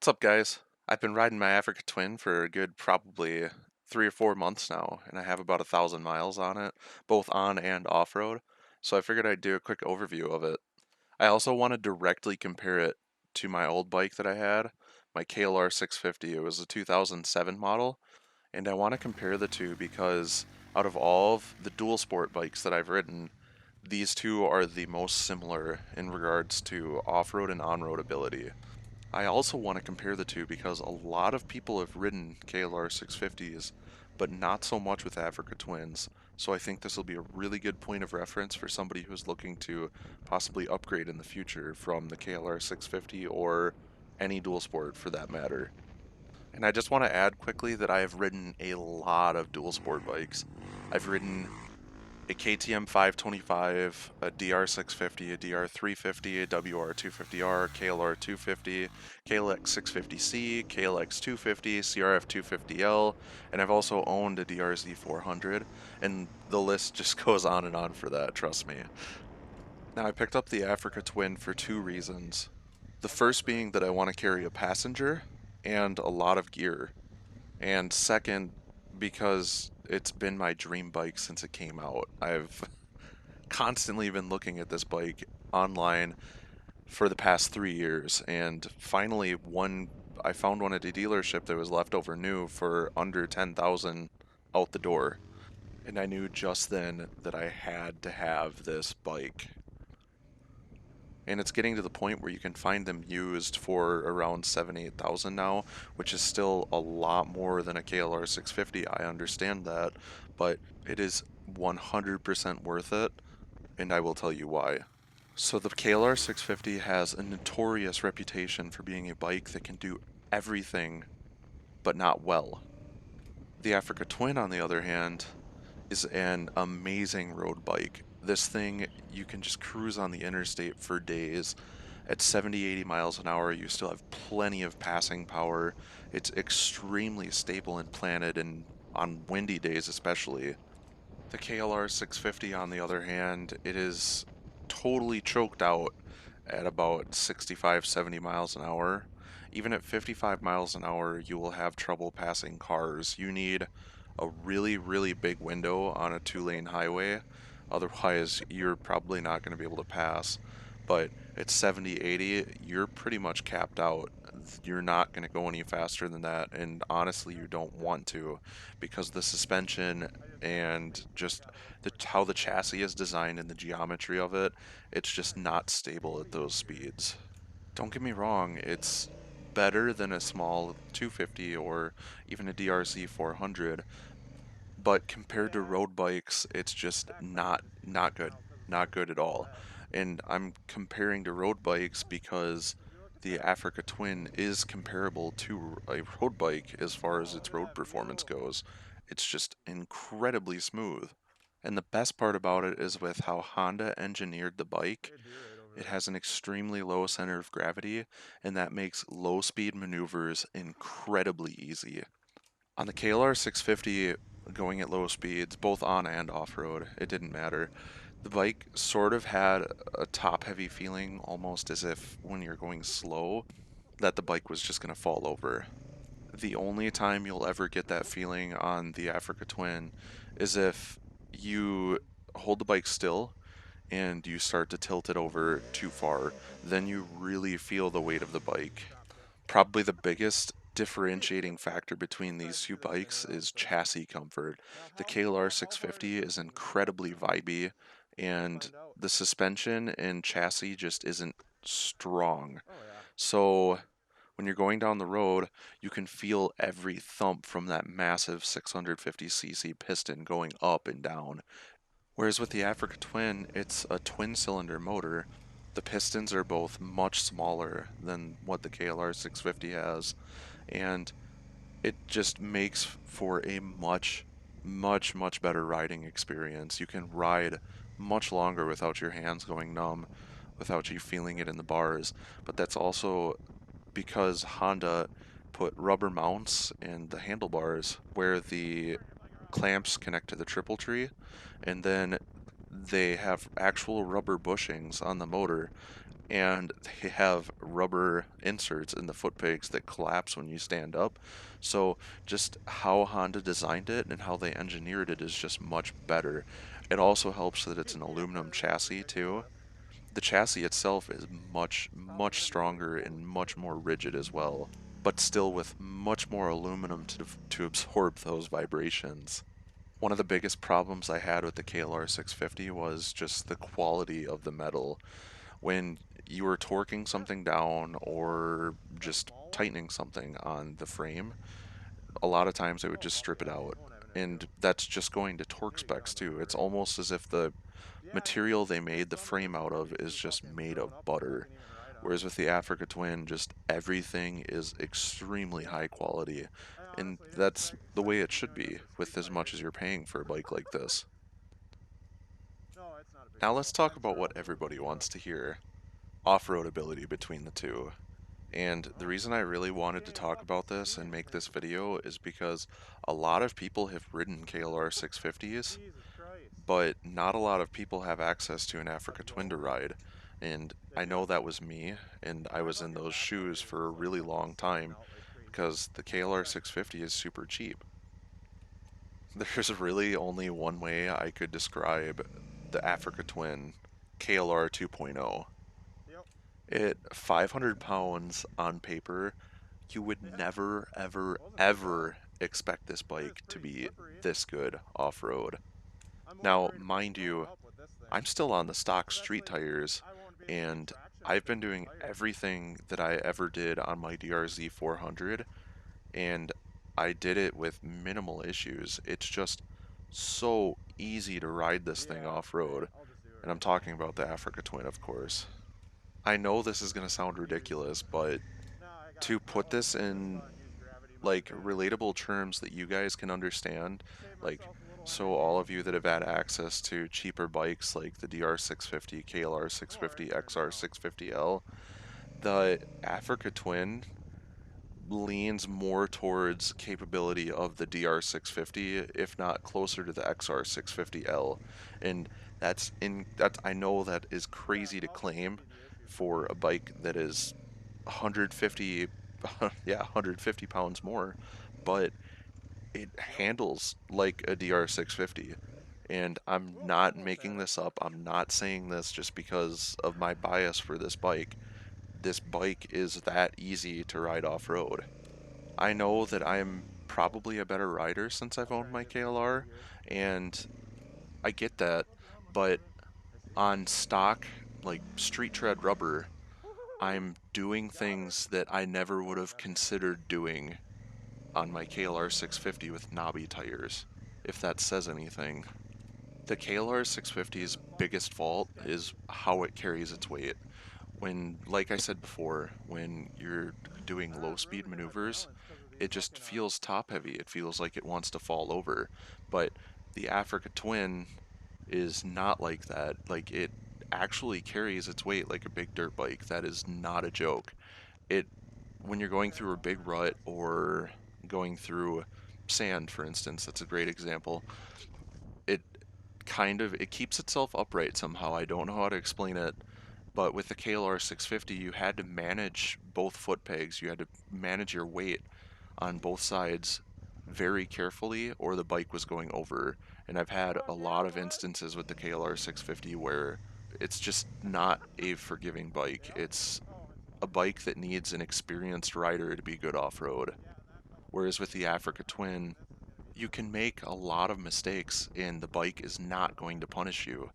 What's up, guys? I've been riding my Africa Twin for a good probably 3 or 4 months now, and I have about 1,000 miles on it, both on and off-road, so I figured I'd do a quick overview of it. I also want to directly compare it to my old bike that I had, my KLR650. It was a 2007 model, and I want to compare the two because out of all of the dual sport bikes that I've ridden, these two are the most similar in regards to off-road and on-road ability. I also want to compare the two because a lot of people have ridden KLR 650s, but not so much with Africa Twins. So I think this will be a really good point of reference for somebody who's looking to possibly upgrade in the future from the KLR 650 or any dual sport for that matter. And I just want to add quickly that I have ridden a lot of dual sport bikes. I've ridden a KTM 525, a DR650, a DR350, a WR250R, KLR 250, KLX 650C, KLX 250, CRF 250L, and I've also owned a DRZ400, and the list just goes on and on for that, trust me. Now, I picked up the Africa Twin for two reasons. The first being that I want to carry a passenger and a lot of gear. And second, because it's been my dream bike since it came out. I've constantly been looking at this bike online for the past 3 years, and finally I found one at a dealership that was left over new for under 10,000 out the door. And I knew just then that I had to have this bike. And it's getting to the point where you can find them used for around 7,000-8,000 now, which is still a lot more than a KLR 650. I understand that, but it is 100% worth it, and I will tell you why. So the KLR 650 has a notorious reputation for being a bike that can do everything, but not well. The Africa Twin, on the other hand, is an amazing road bike. This thing, you can just cruise on the interstate for days. At 70-80 miles an hour, you still have plenty of passing power. It's extremely stable and planted, and on windy days especially. The KLR 650, on the other hand, it is totally choked out at about 65-70 miles an hour. Even at 55 miles an hour, you will have trouble passing cars. You need a really, really big window on a two-lane highway. Otherwise, you're probably not going to be able to pass. But at 70-80, you're pretty much capped out. You're not going to go any faster than that, and honestly, you don't want to, because the suspension and just how the chassis is designed and the geometry of it, it's just not stable at those speeds. Don't get me wrong, it's better than a small 250 or even a DRZ400, but compared to road bikes, it's just not good, not good at all. And I'm comparing to road bikes because the Africa Twin is comparable to a road bike as far as its road performance goes. It's just incredibly smooth. And the best part about it is with how Honda engineered the bike. It has an extremely low center of gravity, and that makes low speed maneuvers incredibly easy. On the KLR 650, going at low speeds, both on and off road, it didn't matter. The bike sort of had a top heavy feeling, almost as if when you're going slow, that the bike was just going to fall over. The only time you'll ever get that feeling on the Africa Twin is if you hold the bike still and you start to tilt it over too far. Then you really feel the weight of the bike. Probably the biggest differentiating factor between these two bikes is chassis comfort. The KLR 650 is incredibly vibey, and the suspension and chassis just isn't strong. So when you're going down the road, you can feel every thump from that massive 650cc piston going up and down. Whereas with the Africa Twin, it's a twin-cylinder motor. The pistons are both much smaller than what the KLR 650 has, and it just makes for a much better riding experience. You can ride much longer without your hands going numb, without you feeling it in the bars, but that's also because Honda put rubber mounts in the handlebars where the clamps connect to the triple tree, and then they have actual rubber bushings on the motor, and they have rubber inserts in the foot pegs that collapse when you stand up. So just how Honda designed it and how they engineered it is just much better. It also helps that it's an aluminum chassis too. The chassis itself is much stronger and much more rigid as well, but still with much more aluminum to absorb those vibrations. One of the biggest problems I had with the KLR 650 was just the quality of the metal. When you were torquing something down or just tightening something on the frame, a lot of times it would just strip it out. And that's just going to torque specs too. It's almost as if the material they made the frame out of is just made of butter. Whereas with the Africa Twin, just everything is extremely high quality. And that's the way it should be, with as much as you're paying for a bike like this. Now let's talk about what everybody wants to hear: off-road ability between the two. And the reason I really wanted to talk about this and make this video is because a lot of people have ridden KLR 650s, but not a lot of people have access to an Africa Twin to ride. And I know that was me, and I was in those shoes for a really long time because the KLR 650 is super cheap. There's really only one way I could describe the Africa Twin KLR 2.0. At 500 pounds on paper, you would never, ever, ever expect this bike to be this good off-road. Now, mind you, I'm still on the stock street tires, and I've been doing everything that I ever did on my DRZ400, and I did it with minimal issues. It's just so easy to ride this thing off-road, and I'm talking about the Africa Twin, of course. I know this is going to sound ridiculous, but to put this in like relatable terms that you guys can understand, like so all of you that have had access to cheaper bikes like the DR650, KLR650, XR650L, the Africa Twin leans more towards capability of the DR650, if not closer to the XR650L. And that's I know that is crazy to claim for a bike that is 150 yeah, 150 pounds more, but it handles like a DR650. And I'm not making this up. I'm not saying this just because of my bias for this bike. This bike is that easy to ride off-road. I know that I'm probably a better rider since I've owned my KLR, and I get that, but on stock, like street tread rubber, I'm doing things that I never would have considered doing on my KLR 650 with knobby tires, if that says anything. The KLR 650's biggest fault is how it carries its weight. When, like I said before, when you're doing low speed maneuvers, it just feels top heavy. It feels like it wants to fall over. But the Africa Twin is not like that. Like, it actually carries its weight like a big dirt bike. That is not a joke. It, when you're going through a big rut or going through sand, for instance, that's a great example. It it keeps itself upright somehow. I don't know how to explain it, but with the KLR 650, you had to manage both foot pegs. You had to manage your weight on both sides very carefully, or the bike was going over. And I've had a lot of instances with the KLR 650 where it's just not a forgiving bike. It's a bike that needs an experienced rider to be good off-road. Whereas with the Africa Twin, you can make a lot of mistakes and the bike is not going to punish you.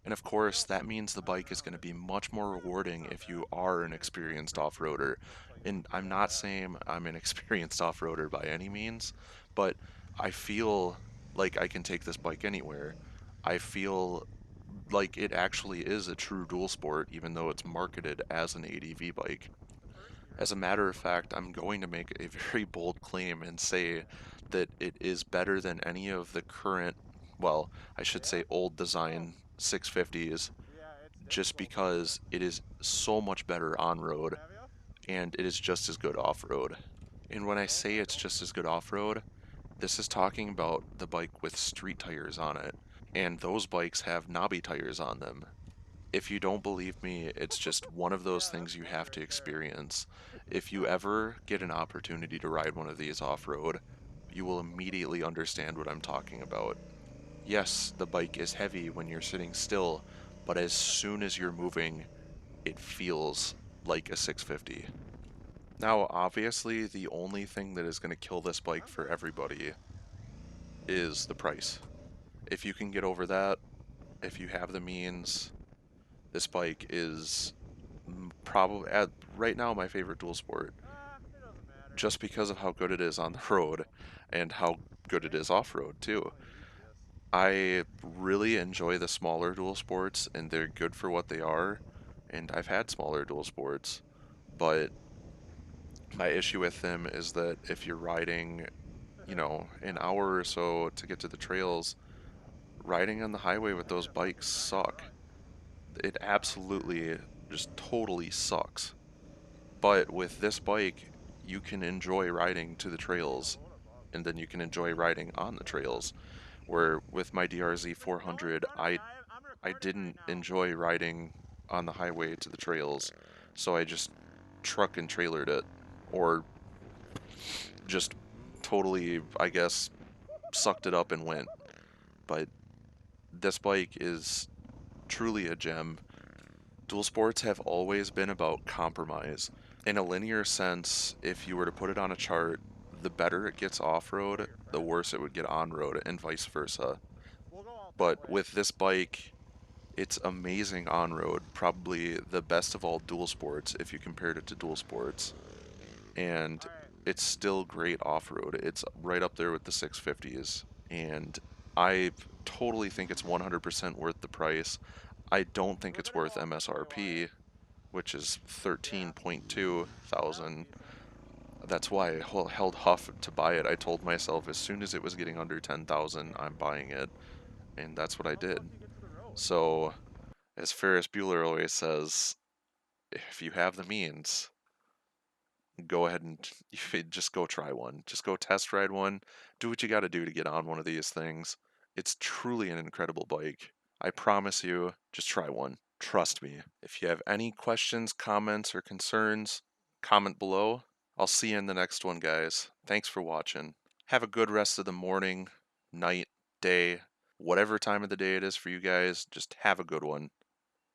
And of course, that means the bike is going to be much more rewarding if you are an experienced off-roader. And I'm not saying I'm an experienced off-roader by any means, but I feel like I can take this bike anywhere. I feel like it actually is a true dual sport, even though it's marketed as an ADV bike. As a matter of fact, I'm going to make a very bold claim and say that it is better than any of the current, well, I should say old design 650s, just because it is so much better on road and it is just as good off road. And when I say it's just as good off road, this is talking about the bike with street tires on it. and those bikes have knobby tires on them. If you don't believe me, it's just one of those things you have to experience. If you ever get an opportunity to ride one of these off-road, you will immediately understand what I'm talking about. Yes, the bike is heavy when you're sitting still, but as soon as you're moving, it feels like a 650. Now, obviously, the only thing that is going to kill this bike for everybody is the price. If you can get over that, if you have the means, this bike is probably at right now my favorite dual sport, just because of how good it is on the road and how good it is off road too. I really enjoy the smaller dual sports, and they're good for what they are. And I've had smaller dual sports, but my issue with them is that if you're riding, an hour or so to get to the trails, riding on the highway with those bikes suck. It absolutely just totally sucks. But with this bike, you can enjoy riding to the trails, and then you can enjoy riding on the trails. Where with my DRZ400, I didn't enjoy riding on the highway to the trails, so I just truck and trailered it, or just totally, I guess, sucked it up and went. But this bike is truly a gem. Dual sports have always been about compromise. In a linear sense, if you were to put it on a chart, the better it gets off road, the worse it would get on road, and vice versa. But with this bike, it's amazing on road, probably the best of all dual sports if you compared it to dual sports. And it's still great off road. It's right up there with the 650s. And I totally think it's 100% worth the price. I don't think it's worth MSRP, which is 13.2 thousand. That's why I held off to buy it. I told myself as soon as it was getting under 10,000, I'm buying it, and that's what I did. So, as Ferris Bueller always says, if you have the means, go ahead and just go try one. Just go test ride one. Do what you got to do to get on one of these things. It's truly an incredible bike. I promise you, just try one. Trust me. If you have any questions, comments, or concerns, comment below. I'll see you in the next one, guys. Thanks for watching. Have a good rest of the morning, night, day, whatever time of the day it is for you guys. Just have a good one.